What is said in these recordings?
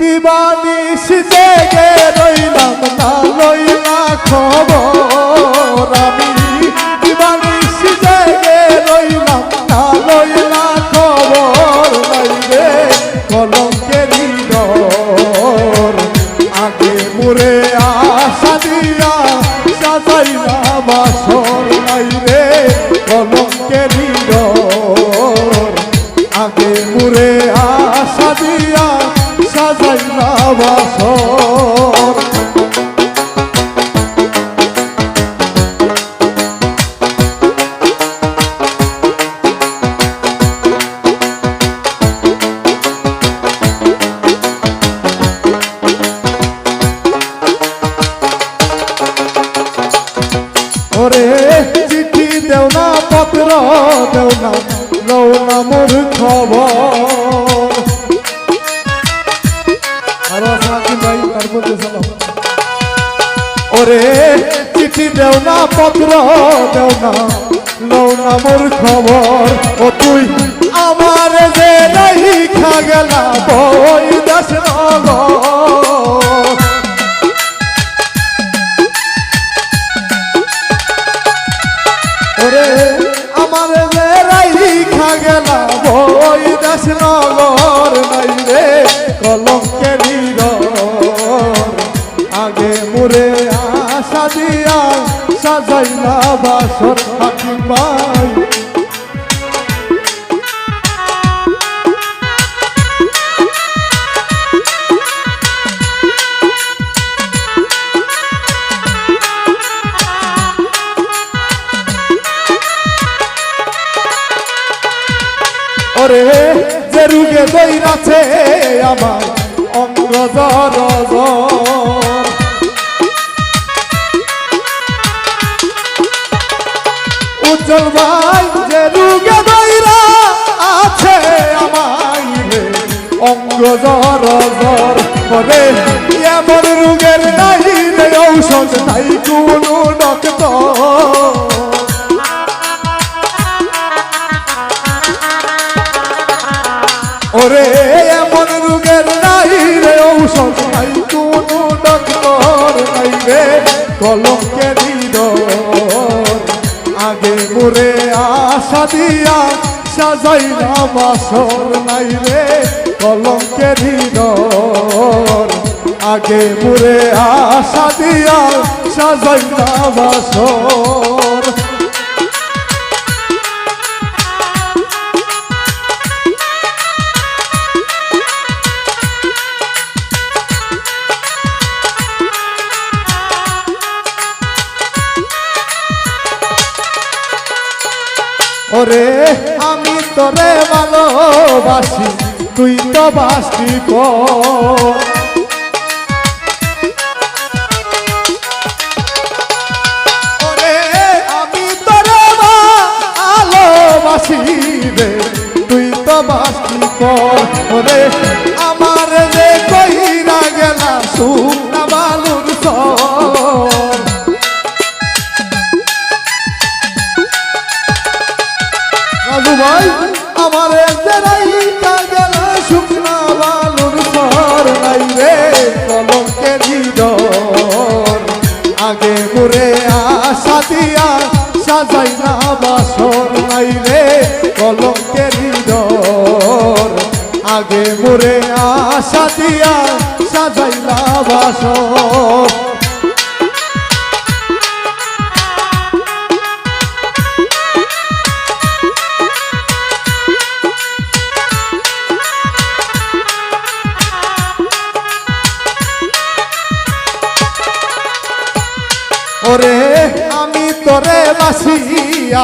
দিবানিশ জেগে রইলাম না লইলা খবর আমি দিবানিশ জেগে রইলাম না লইলা খবর নাই রে কলঙ্কেরই ডর আগে মুরে আশা দিয়া সাজাইলা বাসর নাই রে কলঙ্কেরই ডর আগে মুরে আশা দিয়া সাজাইলা বাসর ওরে চিঠি দেও না পত্র দেও না লও না মোর খবর আরো সাকি ভাই তারপর সালাম ওরে চিঠি দেও না পত্র দেও না লও না মোর খবর ও তুই আমার যে রাইখা গেলা বই দাস নগর ওরে আমার যে রাইখা গেলা বই দাস নগর নাই রে কলঙ্কেরই ডর আগে মুরে আশা দিয়া সাজাইলা বাসর হাকিম ভাই ওরে যে রুগে দইরাছে আমার অঙ্গ জর উজ্জ্বল ভাই যে রুগে দইরা আছে আমায় অঙ্গ জর ওরে এমন রুগের নাই রে ঔষধ নাই কোনো ডক্টর ওরে এমন রোগের নাই রে ঔষধ নাই কোনো ডক্টর নাই রে কলঙ্কেরই ডর আগে মুরে আশা দিয়া সাজাইলা বাসর নাই রে কলঙ্কেরই ডর আগে মুরে আশা দিয়া সাজাইলা বাসর ওরে আমি তোরে ভালোবাসি তুই তো বাসি কর ওরে আমি তোরে ভালোবাসি রে তুই তো বাসি কর ওরে আমার যে কইরা গেলা শুকনা বালুর সর রাজু ভাই আমার রাইখা গেলা শুকনা বালুর সর নাই রে কলঙ্কেরই ডর আগে মুরে আশা দিয়া সাজাইলা বাসর নাই রে কলঙ্কেরই ডর আগে মুরে আশা দিয়া সাজাইলা বাসর ওরে আমি তোরে বাসি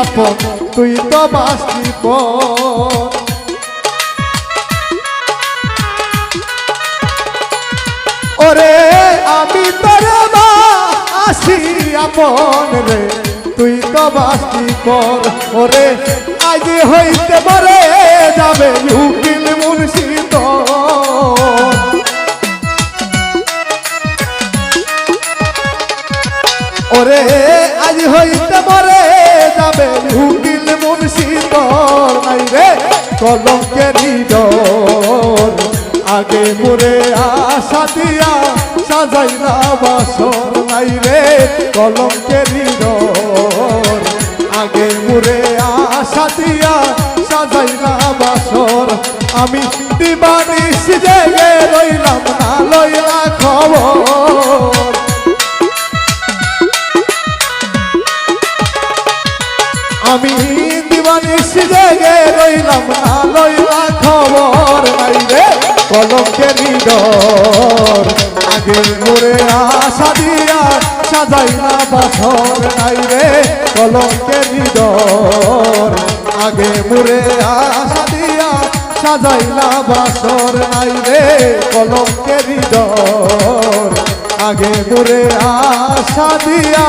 আপন তুই তো বাসি পর ওরে আমি তোরে বাসি আপন রে তুই তো বাসি পর ওরে আজ হইতে পারে যাবে উকিল মুর্শিদ ওরে আজ হইতে মরে যাবে উকিল মুর্শিদ নাই রে কলঙ্কেরই ডর আগে মোরে আশা দিয়া সাজাইলা বাসর নাই রে কলঙ্কেরই ডোর আগে মোরে আশা দিয়া সাজাইলা বাসর আমি দিবানিশ জেগে রইলাম না লইলা খবর আমি দিবানিশ জেগে রইলাম না লইলা খবর নাই রে কলঙ্কেরই ডোর আগে মোরে আশা দিয়া সাজাইলা বাসর নাই রে কলঙ্কেরই ডোর আগে মোরে আশা দিয়া সাজাইলা বাসর নাই রে কলঙ্কেরই ডোর আগে মোরে আশা দিয়া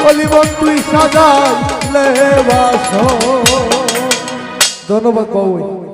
অলিবন তুই সাজাইলে বাসর। ধন্যবাদ বাবু।